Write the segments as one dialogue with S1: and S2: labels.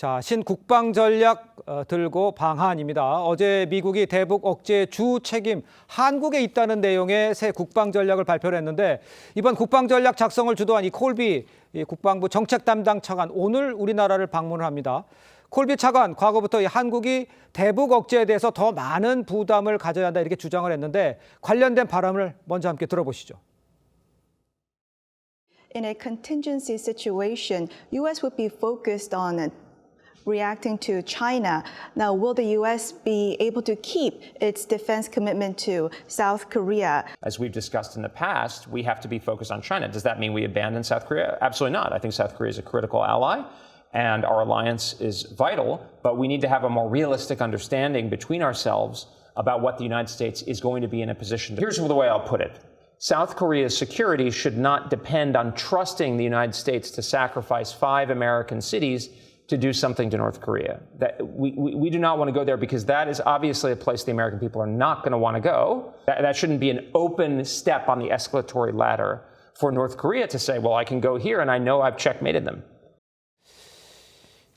S1: 자, 신국방 전략 들고 방한입니다. 어제 미국이 대북 억제 주 책임 한국에 있다는 내용의 새 국방 전략을 발표를 했는데 이번 국방 전략 작성을 주도한 이 콜비 국방부 정책 담당 차관 오늘 우리나라를 방문을 합니다. 콜비 차관, 과거부터 이 한국이 대북 억제에 대해서 더 많은 부담을 가져야 한다 이렇게 주장을 했는데 관련된 바람을 먼저 함께 들어보시죠.
S2: In a contingency situation, U.S. would be focused on reacting to China. Now, will the U.S. be able to keep its defense commitment to South Korea?
S3: As we've discussed in the past, we have to be focused on China. Does that mean we abandon South Korea? Absolutely not. I think South Korea is a critical ally, and our alliance is vital, but we need to have a more realistic understanding between ourselves about what the United States is going to be in a position to. Here's the way I'll put it. South Korea's security should not depend on trusting the United States to sacrifice 5 American cities to do something to North Korea. That we do not want to go there because that is obviously a place the American people are not going to want to go. That shouldn't be an open step on the escalatory ladder for North Korea to say, well, I can go here and I know I've checkmated them.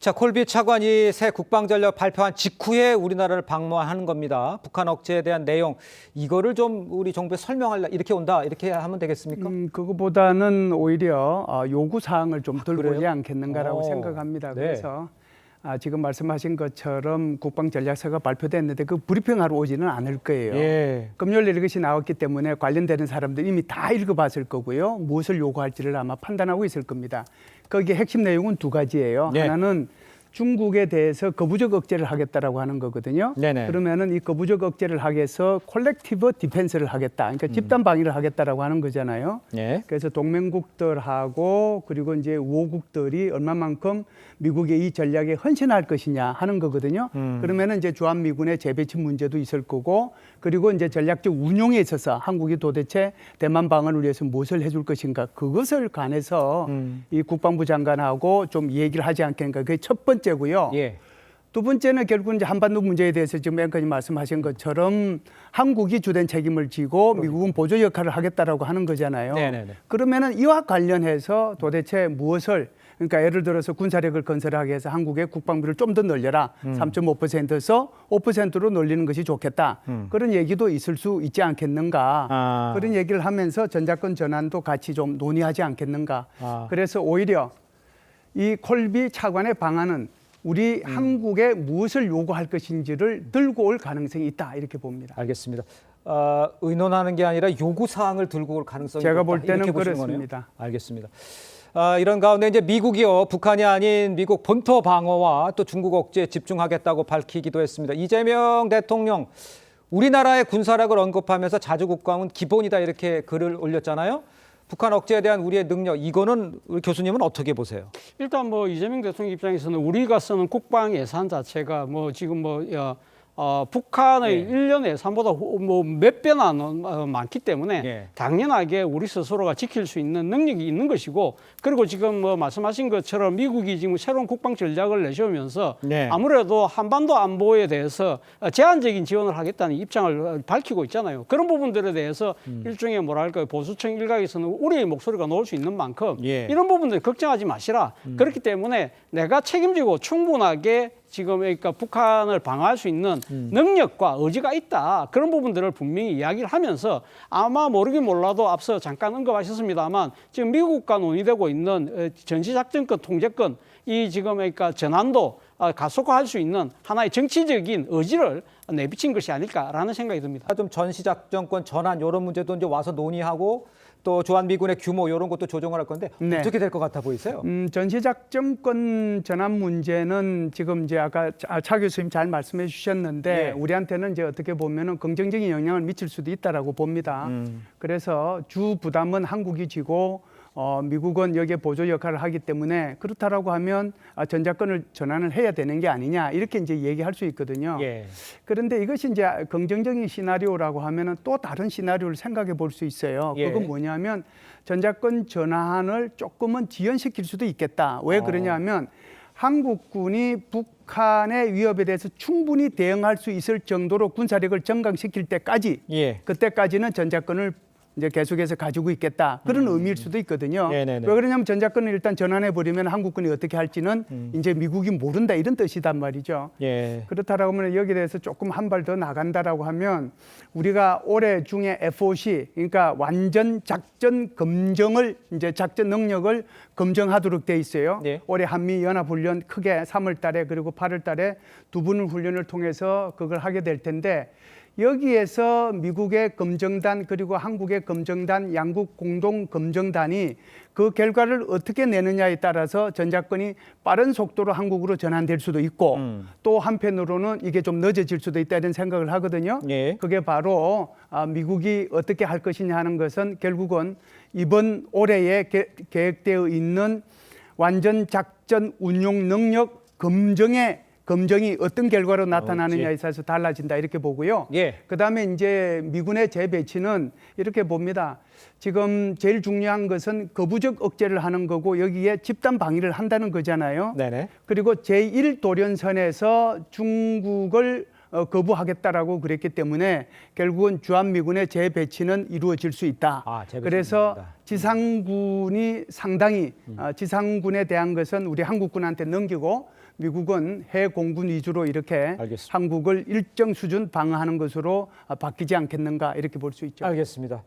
S1: 자, 콜비 차관이 새 국방 전략 발표한 직후에 우리나라를 방문하는 겁니다. 북한 억제에 대한 내용, 이거를 좀 우리 정부에 설명하려 이렇게 온다 이렇게 하면 되겠습니까?
S4: 그거보다는 오히려 요구 사항을 좀 들고
S1: 그래요?
S4: 오지 않겠는가라고 생각합니다.
S1: 네.
S4: 그래서 지금 말씀하신 것처럼 국방 전략서가 발표됐는데 그 브리핑하러 오지는 않을 거예요.
S1: 예.
S4: 금요일 이것이 나왔기 때문에 관련되는 사람들 이미 다 읽어봤을 거고요. 무엇을 요구할지를 아마 판단하고 있을 겁니다. 거기에 핵심 내용은 2가지예요.
S1: 네.
S4: 하나는 중국에 대해서 거부적 억제를 하겠다라고 하는 거거든요.
S1: 네네.
S4: 그러면은 이 거부적 억제를 하기 위해서 콜렉티브 디펜스를 하겠다. 그러니까 집단 방위를 하겠다라고 하는 거잖아요.
S1: 네.
S4: 그래서 동맹국들하고 그리고 이제 우호국들이 얼마만큼 미국의 이 전략에 헌신할 것이냐 하는 거거든요. 그러면은 이제 주한미군의 재배치 문제도 있을 거고 그리고 이제 전략적 운용에 있어서 한국이 도대체 대만 방어를 위해서 무엇을 해줄 것인가 그것을 관해서 이 국방부 장관하고 좀 얘기를 하지 않겠는가. 그게 첫 번째고요.
S1: 예.
S4: 두 번째는 결국은 이제 한반도 문제에 대해서 지금 맨까지 말씀하신 것처럼 한국이 주된 책임을 지고 미국은 보조 역할을 하겠다라고 하는 거잖아요.
S1: 네네네.
S4: 그러면은 이와 관련해서 도대체 무엇을 그러니까 예를 들어서 군사력을 건설하기 위해서 한국의 국방비를 좀 더 늘려라. 3.5%에서 5%로 늘리는 것이 좋겠다. 그런 얘기도 있을 수 있지 않겠는가. 그런 얘기를 하면서 전작권 전환도 같이 좀 논의하지 않겠는가. 그래서 오히려 이 콜비 차관의 방안은 우리 한국에 무엇을 요구할 것인지를 들고 올 가능성이 있다 이렇게 봅니다.
S1: 알겠습니다. 의논하는 게 아니라 요구 사항을 들고 올 가능성이
S4: 제가
S1: 높다.
S4: 볼 때는
S1: 이렇게 보시는
S4: 그렇습니다.
S1: 거네요? 알겠습니다. 이런 가운데 이제 미국이요, 북한이 아닌 미국 본토 방어와 또 중국 억제에 집중하겠다고 밝히기도 했습니다. 이재명 대통령 우리나라의 군사력을 언급하면서 자주 국방은 기본이다 이렇게 글을 올렸잖아요. 북한 억제에 대한 우리의 능력, 이거는 우리 교수님은 어떻게 보세요?
S5: 일단 뭐 이재명 대통령 입장에서는 우리가 쓰는 국방 예산 자체가 뭐 지금 북한의 일 년 예산보다 뭐 몇 배나 많기 때문에 당연하게 우리 스스로가 지킬 수 있는 능력이 있는 것이고 그리고 지금 뭐 말씀하신 것처럼 미국이 지금 새로운 국방 전략을 내세우면서 아무래도 한반도 안보에 대해서 제한적인 지원을 하겠다는 입장을 밝히고 있잖아요. 그런 부분들에 대해서 일종의 뭐랄까요 보수층 일각에서는 우리의 목소리가 나올 수 있는 만큼 이런 부분들 걱정하지 마시라. 그렇기 때문에 내가 책임지고 충분하게 지금 그러니까 북한을 방어할 수 있는 능력과 의지가 있다. 그런 부분들을 분명히 이야기를 하면서 아마 모르긴 몰라도 앞서 잠깐 언급하셨습니다만 지금 미국과 논의되고 있는 전시작전권, 통제권 이 지금 그러니까 전환도 가속화할 수 있는 하나의 정치적인 의지를 내비친 것이 아닐까라는 생각이 듭니다.
S1: 좀 전시작전권 전환 이런 문제도 이제 와서 논의하고 또 주한미군의 규모 이런 것도 조정을 할 건데 어떻게 될 것 같아 보이세요?
S4: 전시작전권 전환 문제는 지금 이제 아까 차 교수님 잘 말씀해 주셨는데 우리한테는 이제 어떻게 보면은 긍정적인 영향을 미칠 수도 있다라고 봅니다. 그래서 주 부담은 한국이 지고 미국은 여기에 보조 역할을 하기 때문에 그렇다라고 하면 전작권을 전환을 해야 되는 게 아니냐 이렇게 이제 얘기할 수 있거든요. 그런데 이것이 이제 긍정적인 시나리오라고 하면은 또 다른 시나리오를 생각해 볼 수 있어요. 그건 뭐냐면 전작권 전환을 조금은 지연시킬 수도 있겠다. 왜 그러냐면 한국군이 북한의 위협에 대해서 충분히 대응할 수 있을 정도로 군사력을 정강시킬 때까지 그때까지는 전작권을 이제 계속해서 가지고 있겠다 그런 의미일 수도 있거든요.
S1: 네네네.
S4: 왜 그러냐면 전작권을 일단 전환해 버리면 한국군이 어떻게 할지는 이제 미국이 모른다 이런 뜻이단 말이죠.
S1: 예.
S4: 그렇다라고 하면 여기에 대해서 조금 한 발 더 나간다라고 하면 우리가 올해 중에 FOC 그러니까 완전 작전 검정을 이제 작전 능력을 검증하도록 돼 있어요.
S1: 네.
S4: 올해 한미 연합 훈련 크게 3월 달에 그리고 8월 달에 두 분의 훈련을 통해서 그걸 하게 될 텐데 여기에서 미국의 검증단 그리고 한국의 검증단 양국 공동 검증단이 그 결과를 어떻게 내느냐에 따라서 전작권이 빠른 속도로 한국으로 전환될 수도 있고 또 한편으로는 이게 좀 늦어질 수도 있다 이런 생각을 하거든요.
S1: 예.
S4: 그게 바로 미국이 어떻게 할 것이냐 하는 것은 결국은 이번 올해에 계획되어 있는 완전 작전 운용 능력 검증이 어떤 결과로 나타나느냐에 있어서 달라진다 이렇게 보고요.
S1: 예.
S4: 그다음에 이제 미군의 재배치는 이렇게 봅니다. 지금 제일 중요한 것은 거부적 억제를 하는 거고 여기에 집단 방위를 한다는 거잖아요.
S1: 네네.
S4: 그리고 제1도련선에서 중국을 거부하겠다라고 그랬기 때문에 결국은 주한미군의 재배치는 이루어질 수 있다.
S1: 재배치
S4: 그래서
S1: 이루어진다.
S4: 지상군이 상당히 지상군에 대한 것은 우리 한국군한테 넘기고 미국은 해공군 위주로 이렇게
S1: 알겠습니다.
S4: 한국을 일정 수준 방어하는 것으로 바뀌지 않겠는가 이렇게 볼 수 있죠.
S1: 알겠습니다.